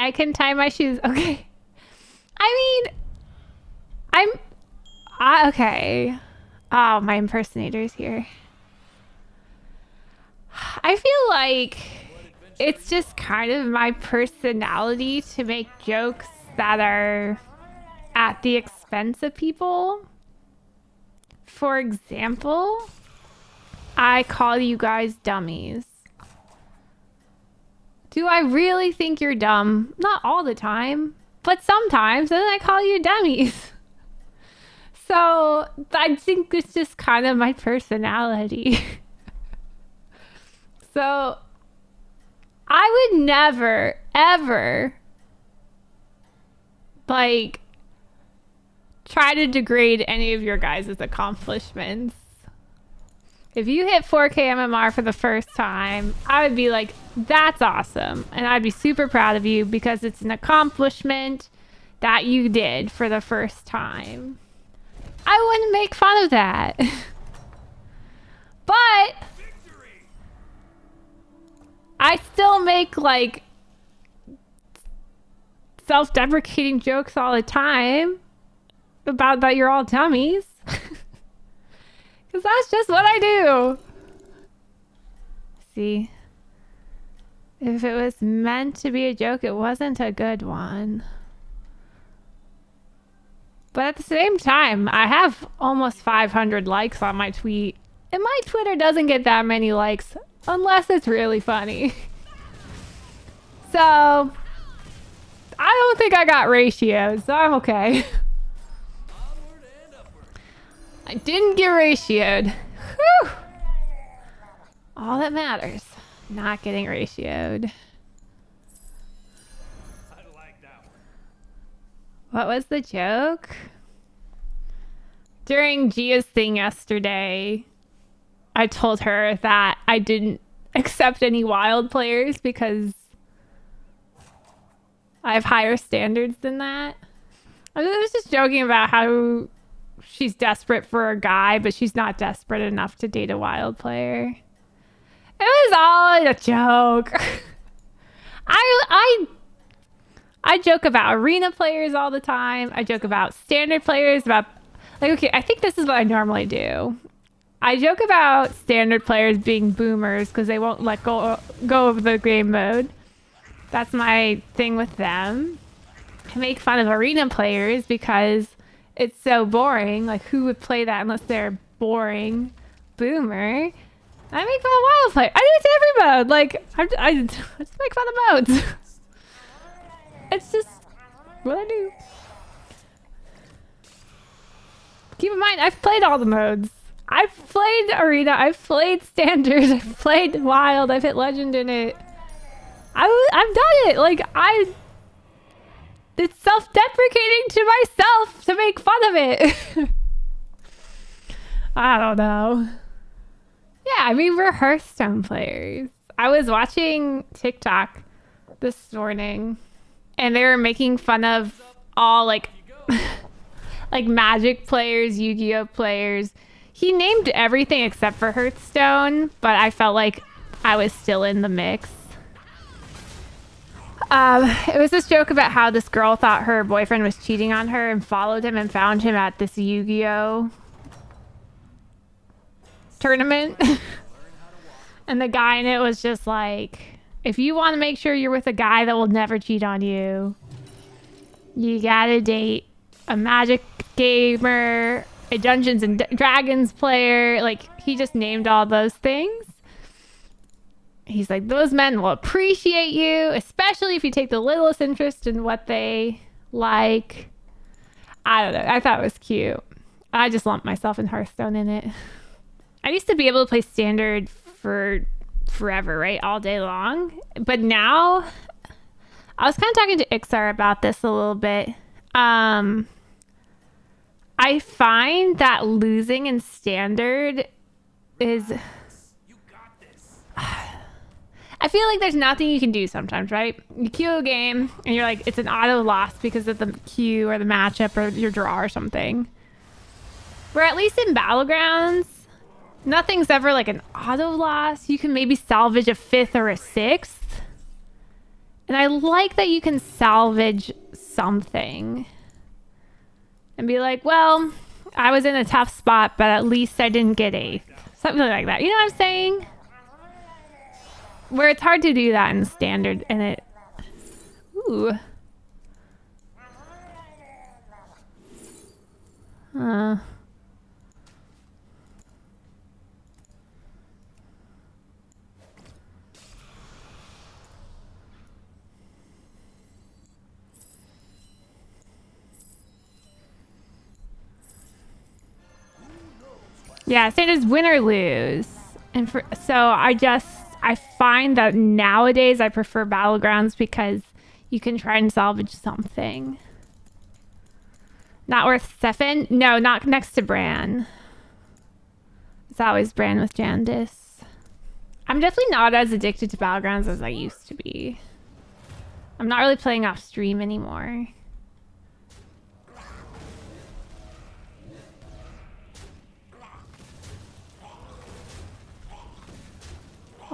I can tie my shoes. Okay. I mean, okay. Oh, my impersonator's here. I feel like it's just kind of my personality to make jokes that are at the expense of people. For example, I call you guys dummies. Do I really think you're dumb? Not all the time, but sometimes, and then I call you dummies. So I think it's just kind of my personality. So I would never, ever, like, try to degrade any of your guys' accomplishments. If you hit 4K MMR for the first time, I would be like, that's awesome. And I'd be super proud of you because it's an accomplishment that you did for the first time. I wouldn't make fun of that. But I still make like self-deprecating jokes all the time about that you're all dummies. Because that's just what I do. See? If it was meant to be a joke, it wasn't a good one. But at the same time, I have almost 500 likes on my tweet. And my Twitter doesn't get that many likes unless it's really funny. So, I don't think I got ratios, so I'm okay. I didn't get ratioed. Whew. All that matters. Not getting ratioed. What was the joke? During Gia's thing yesterday, I told her that I didn't accept any wild players because I have higher standards than that. I was just joking about how she's desperate for a guy, but she's not desperate enough to date a wild player. It was all a joke. I joke about arena players all the time. I joke about standard players, about like, okay, I think this is what I normally do. I joke about standard players being boomers because they won't let go of the game mode. That's my thing with them. I make fun of arena players because it's so boring. Like, who would play that unless they're boring boomer? I make fun of wild player. I do it to every mode. Like, I just make fun of modes. It's just what I do. Keep in mind, I've played all the modes. I've played arena. I've played standard. I've played wild. I've hit legend in it. I've done it. Like, it's self-deprecating to myself to make fun of it. I don't know. Yeah, I mean, we're Hearthstone players. I was watching TikTok this morning, and they were making fun of all, like, like Magic players, Yu-Gi-Oh players. He named everything except for Hearthstone, but I felt like I was still in the mix. It was this joke about how this girl thought her boyfriend was cheating on her and followed him and found him at this Yu-Gi-Oh tournament. And the guy in it was just like, if you want to make sure you're with a guy that will never cheat on you, you gotta date a Magic gamer, a Dungeons and Dragons player. Like, he just named all those things. He's like, those men will appreciate you, especially if you take the littlest interest in what they like. I don't know. I thought it was cute. I just lumped myself and Hearthstone in it. I used to be able to play standard for forever, right? All day long. But now, I was kind of talking to Ixar about this a little bit. I find that losing in standard is... I feel like there's nothing you can do sometimes, right? You queue a game and you're like, it's an auto loss because of the queue or the matchup or your draw or something. Where at least in Battlegrounds, nothing's ever like an auto loss. You can maybe salvage a 5th or a 6th. And I like that you can salvage something and be like, well, I was in a tough spot, but at least I didn't get 8th. Something like that. You know what I'm saying? Where it's hard to do that in standard, and it... Ooh. Yeah, standard's win or lose. And so I find that nowadays I prefer Battlegrounds because you can try and salvage something. Not worth Stefan? No, not next to Bran. It's always Bran with Jandice. I'm definitely not as addicted to Battlegrounds as I used to be. I'm not really playing off stream anymore.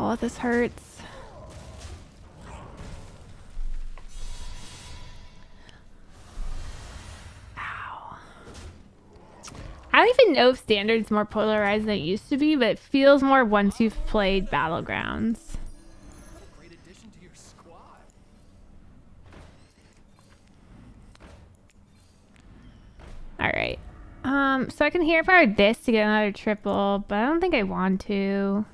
Oh, this hurts. Ow. I don't even know if Standard's more polarized than it used to be, but it feels more once you've played Battlegrounds. Alright. So I can hear if I were this to get another triple, but I don't think I want to.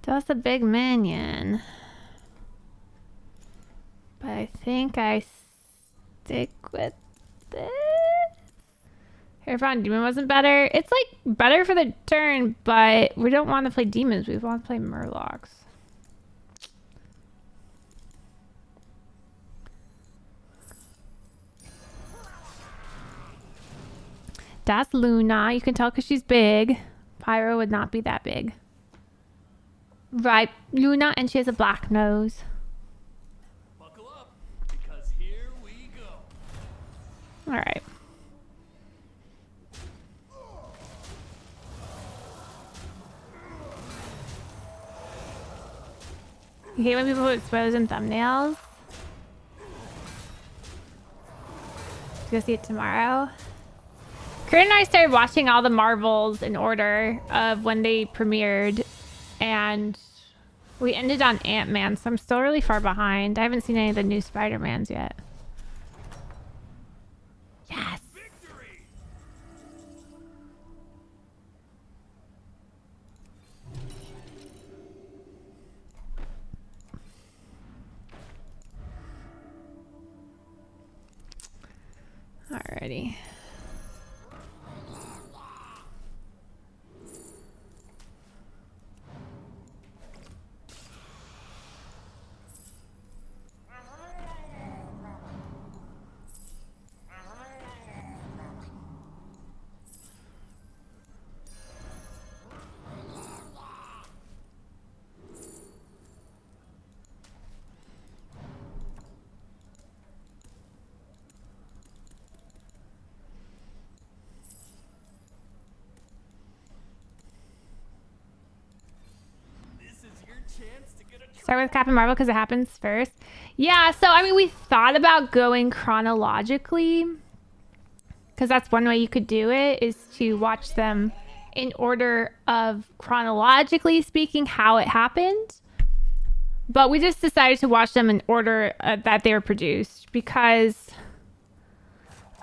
That's a big minion. But I think I stick with this. Hearthstone Demon wasn't better. It's like better for the turn, but we don't want to play demons. We want to play Murlocs. That's Luna. You can tell because she's big. Pyro would not be that big. Right, Luna, and she has a black nose. Buckle up, because here we go. All right. You hate when people put spoilers in thumbnails? Go see it tomorrow. Kurt and I started watching all the Marvels in order of when they premiered. And we ended on Ant-Man, so I'm still really far behind. I haven't seen any of the new Spider-Mans yet. Yes! Victory! Alrighty. Start with Captain Marvel because it happens first. Yeah, so I mean, we thought about going chronologically because that's one way you could do it, is to watch them in order of chronologically speaking how it happened. But we just decided to watch them in order that they were produced because,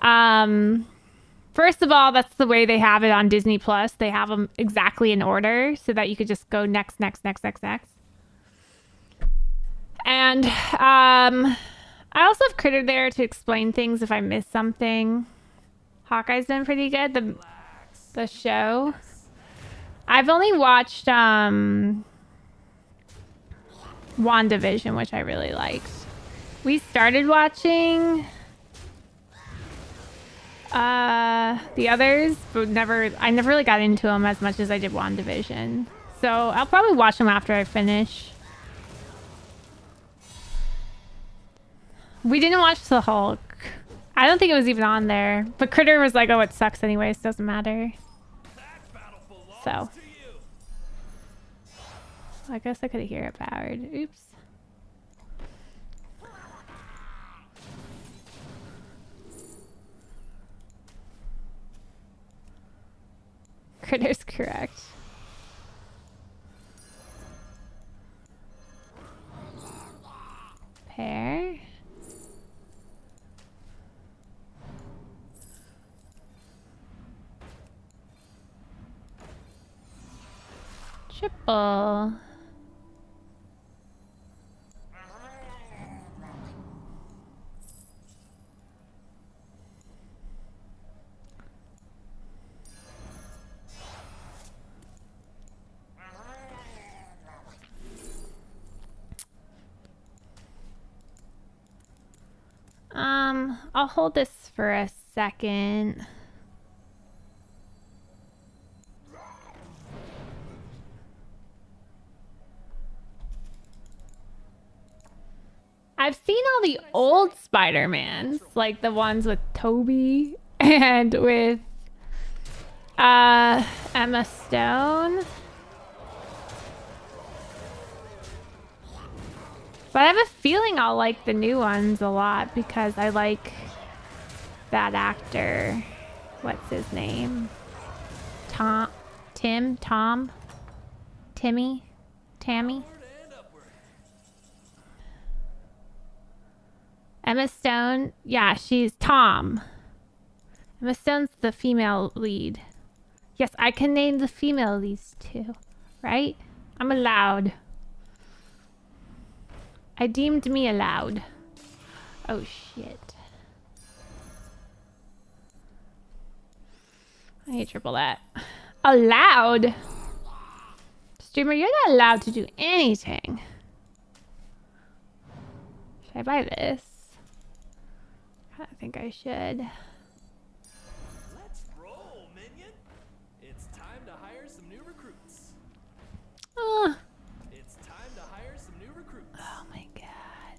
first of all, that's the way they have it on Disney Plus. They have them exactly in order so that you could just go next. And I also have Critter there to explain things if I miss something. Hawkeye's been pretty good. The show. I've only watched WandaVision, which I really liked. We started watching The others, but I never really got into them as much as I did WandaVision. So I'll probably watch them after I finish. We didn't watch the Hulk. I don't think it was even on there. But Critter was like, oh, it sucks anyways. Doesn't matter. So. I guess I could hear it powered. Oops. Critter's correct. Pair. Triple. I'll hold this for a second. I've seen all the old Spider-Mans, like the ones with Toby and with Emma Stone. But I have a feeling I'll like the new ones a lot because I like that actor. What's his name? Timmy? Tammy? Emma Stone, yeah, she's Tom. Emma Stone's the female lead. Yes, I can name the female leads too, right? I'm allowed. I deemed me allowed. Oh shit. I hate triple that. Allowed? Streamer, you're not allowed to do anything. Should I buy this? I think I should. Let's roll, minion. It's time to hire some new recruits. It's time to hire some new recruits. Oh my god.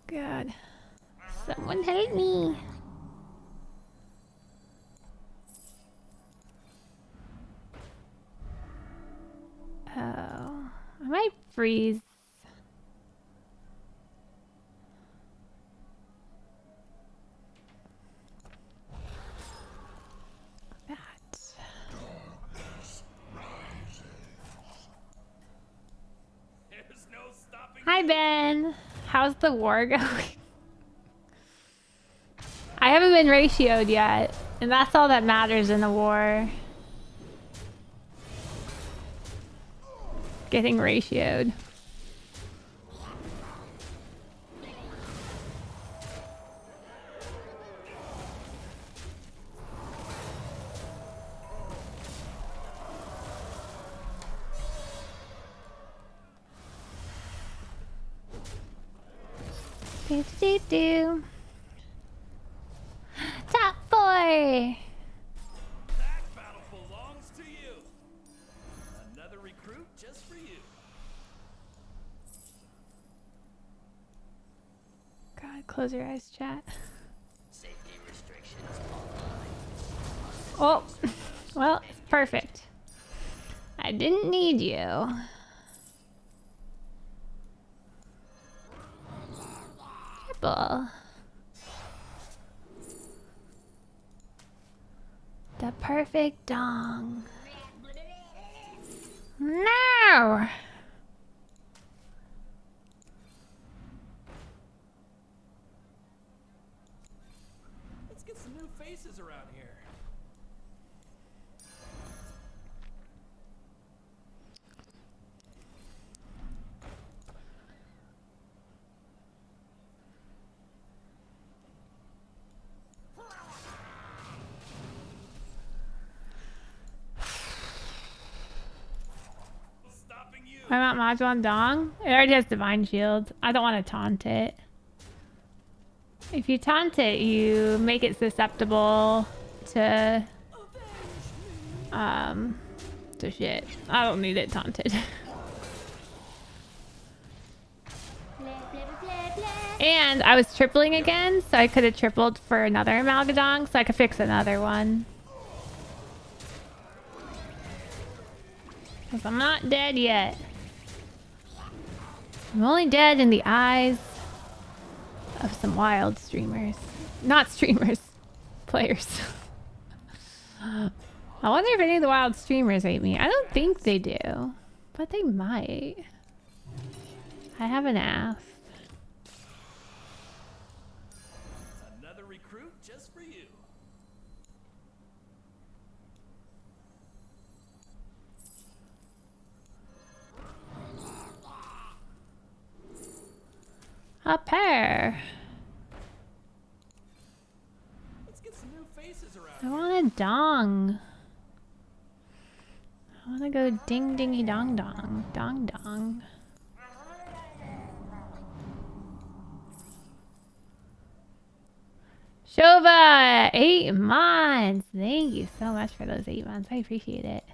God. Someone help me. Oh. I might freeze. Hi Ben, how's the war going? I haven't been ratioed yet, and that's all that matters in a war. Getting ratioed. Do. Top 4. That battle belongs to you. Another recruit just for you. God, close your eyes, chat. Safety restrictions. Oh, well, perfect. I didn't need you. The perfect dong. No! Let's get some new faces around here. I want Mahjong Dong. It already has Divine Shield. I don't want to taunt it. If you taunt it, you make it susceptible to shit. I don't need it taunted. And I was tripling again, so I could have tripled for another Amalgadon, so I could fix another one. Because I'm not dead yet. I'm only dead in the eyes of some wild streamers. Not streamers. Players. I wonder if any of the wild streamers hate me. I don't think they do. But they might. I haven't asked. Another recruit just for you. A pair. Let's get some new faces around. I want a dong. I want to go ding dingy dong dong. Dong dong. Shova, 8 months. Thank you so much for those 8 months. I appreciate it.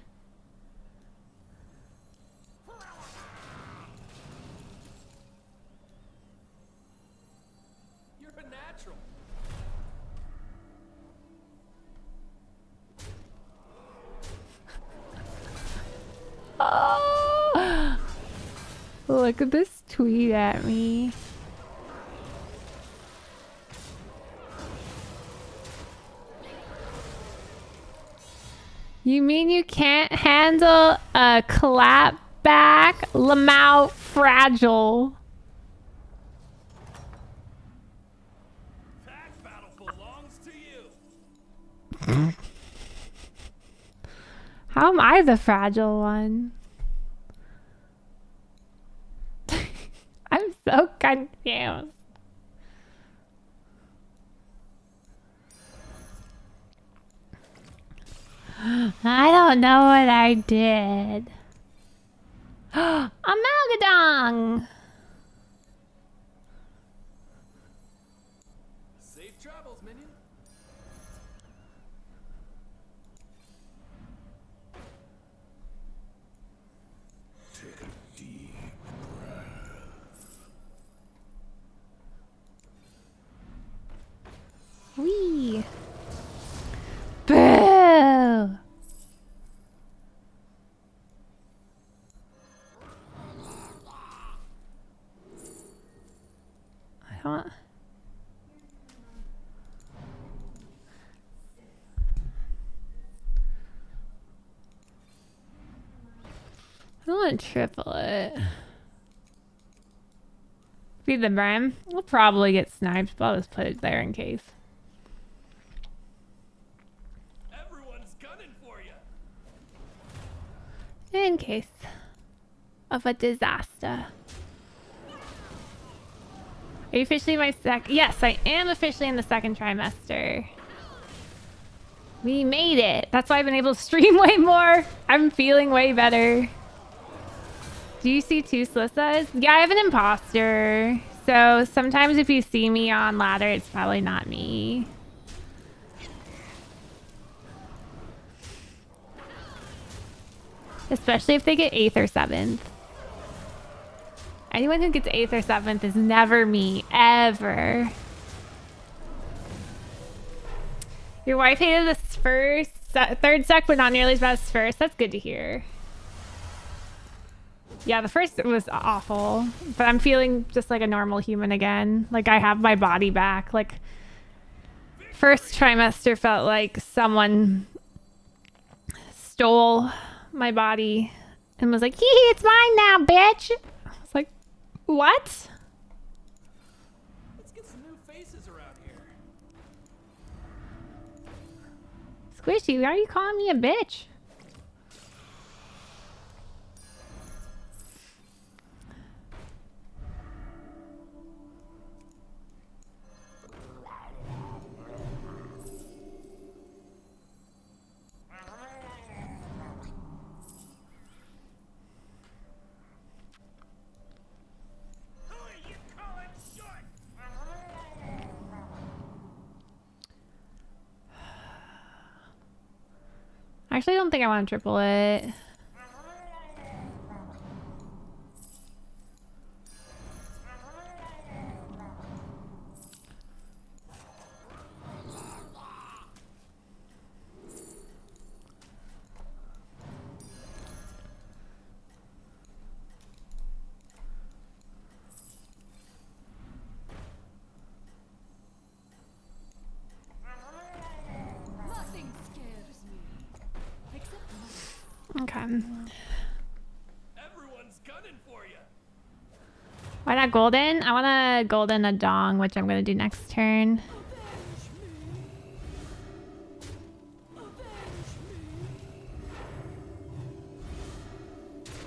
You're a natural. Oh, look at this tweet at me. You mean you can't handle a clap back? Lamau fragile. Pack battle belongs to you. How am I the fragile one? I'm so confused. I don't know what I did. Amalgadon! Safe travels, minion. Take a deep breath. Wee. Boo! I don't... I don't want to triple it. Feed the brim. We'll probably get sniped, but I'll just put it there in case. Everyone's gunning for you. In case of a disaster. Are you officially my Yes, I am officially in the second trimester. We made it. That's why I've been able to stream way more. I'm feeling way better. Do you see 2 Slyssas? Yeah, I have an imposter. So sometimes if you see me on ladder, it's probably not me. Especially if they get 8th or 7th. Anyone who gets 8th or 7th is never me, ever. Your wife hated this third sec, but not nearly as bad as first. That's good to hear. Yeah, the first was awful, but I'm feeling just like a normal human again. Like I have my body back. Like first trimester felt like someone stole my body and was like, hee hee, it's mine now, bitch. I was like, what? Let's get some new faces around here. Squishy, why are you calling me a bitch? I actually don't think I want to triple it. Okay. Everyone's gunning for you. Why not golden? I want to golden a dong, which I'm going to do next turn.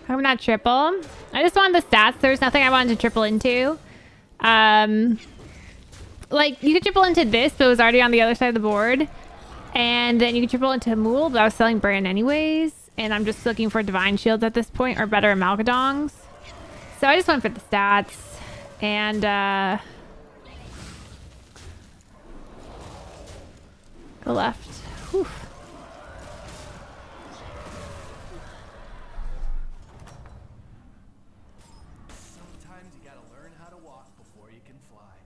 I'm not triple. I just wanted the stats. There's nothing I wanted to triple into. Like, you could triple into this, but it was already on the other side of the board. And then you could triple into Mool, but I was selling Brand anyways. And I'm just looking for Divine Shields at this point, or better Amalgadons. So I just went for the stats. And, go left. Whew. Sometimes you gotta learn how to walk before you can fly.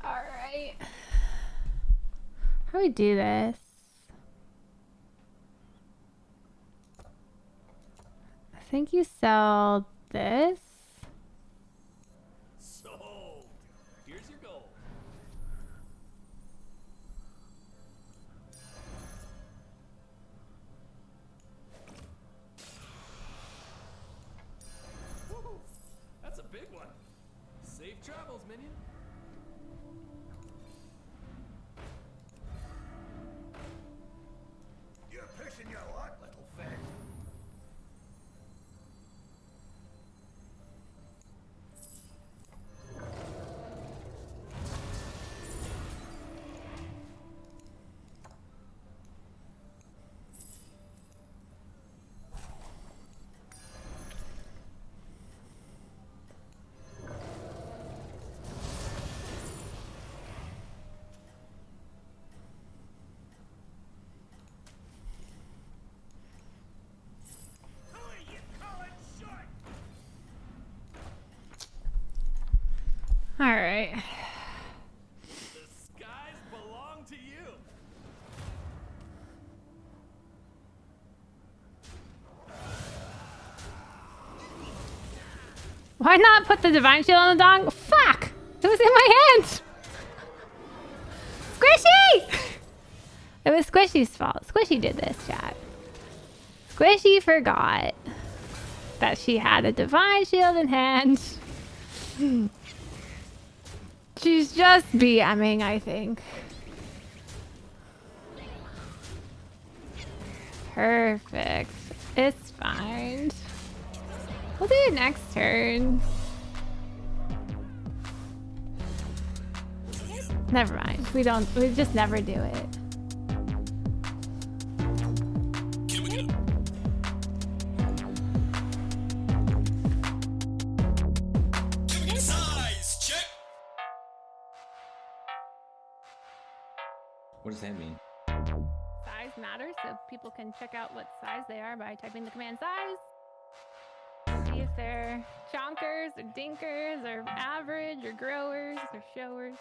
All right. How do we do this? I think you sell this. Sold. Here's your gold. Woo-hoo. That's a big one. Safe travels, minion. You're pushing your luck, little fat. Who are you calling short? All right. The skies belong to you. Why not put the Divine Shield on the dong? Fuck! It was in my hand! Squishy! It was Squishy's fault. Squishy did this, chat. Squishy forgot that she had a Divine Shield in hand. She's just BMing, I think. Perfect. It's fine. We'll do it next turn. Never mind. We just never do it. Size check. What does that mean? Size matters, so people can check out what size they are by typing the command size. See if they're chonkers or dinkers or average or growers or showers.